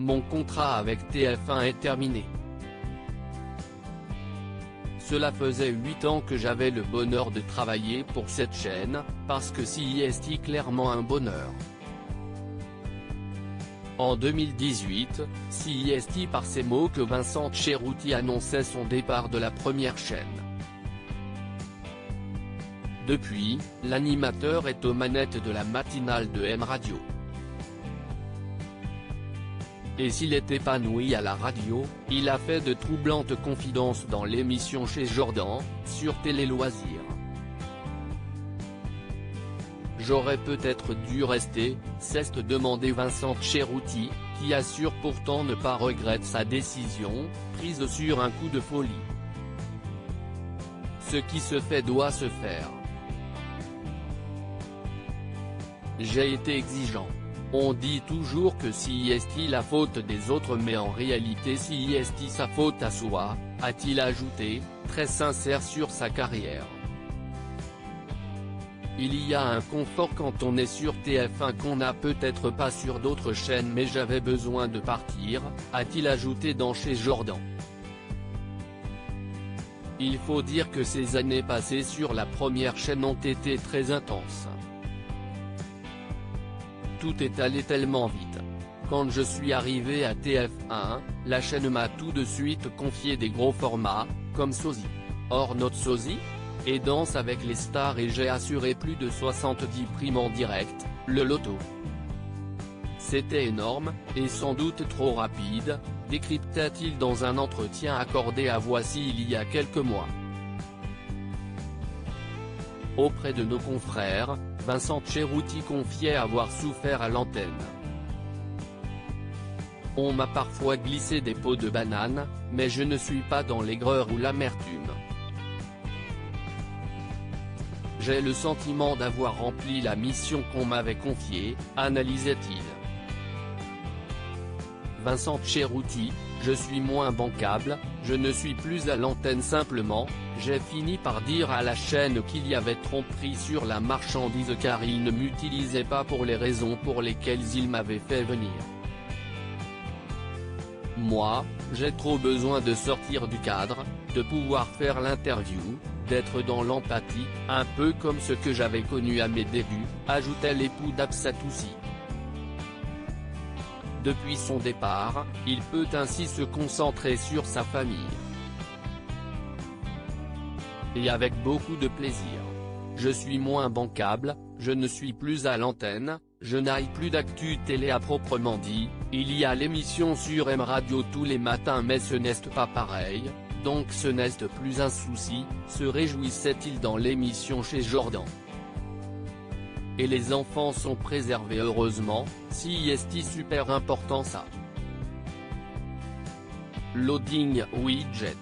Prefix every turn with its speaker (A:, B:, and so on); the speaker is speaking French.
A: Mon contrat avec TF1 est terminé. Cela faisait 8 ans que j'avais le bonheur de travailler pour cette chaîne, parce que c'est clairement un bonheur. En 2018, c'est par ces mots que Vincent Cerutti annonçait son départ de la première chaîne. Depuis, l'animateur est aux manettes de la matinale de M Radio. Et s'il est épanoui à la radio, il a fait de troublantes confidences dans l'émission Chez Jordan, sur Télé Loisirs. J'aurais peut-être dû rester, s'est demandé Vincent Cerutti, qui assure pourtant ne pas regretter sa décision, prise sur un coup de folie. Ce qui se fait doit se faire. J'ai été exigeant. On dit toujours que c'est la faute des autres mais en réalité c'est sa faute à soi, a-t-il ajouté, très sincère sur sa carrière. Il y a un confort quand on est sur TF1 qu'on n'a peut-être pas sur d'autres chaînes mais j'avais besoin de partir, a-t-il ajouté dans Chez Jordan. Il faut dire que ces années passées sur la première chaîne ont été très intenses. Tout est allé tellement vite. Quand je suis arrivé à TF1, la chaîne m'a tout de suite confié des gros formats, comme Sosie, Hors Notre Sosie, et Danse avec les stars et j'ai assuré plus de 70 primes en direct, le loto. C'était énorme, et sans doute trop rapide, décrypta-t-il dans un entretien accordé à Voici il y a quelques mois. Auprès de nos confrères, Vincent Cerutti confiait avoir souffert à l'antenne. On m'a parfois glissé des peaux de banane, mais je ne suis pas dans l'aigreur ou l'amertume. J'ai le sentiment d'avoir rempli la mission qu'on m'avait confiée, analysait-il. Vincent Cerutti, je suis moins bancable, je ne suis plus à l'antenne simplement, j'ai fini par dire à la chaîne qu'il y avait tromperie sur la marchandise car ils ne m'utilisaient pas pour les raisons pour lesquelles ils m'avaient fait venir. Moi, j'ai trop besoin de sortir du cadre, de pouvoir faire l'interview, d'être dans l'empathie, un peu comme ce que j'avais connu à mes débuts, ajoutait l'époux d'Absatoussi. Depuis son départ, il peut ainsi se concentrer sur sa famille. Et avec beaucoup de plaisir. Je suis moins bancable, je ne suis plus à l'antenne, je n'aille plus d'actu télé à proprement dit, il y a l'émission sur M Radio tous les matins mais ce n'est pas pareil, donc ce n'est plus un souci, se réjouissait-il dans l'émission Chez Jordan. Et les enfants sont préservés heureusement, c'est super important ça. Loading widget.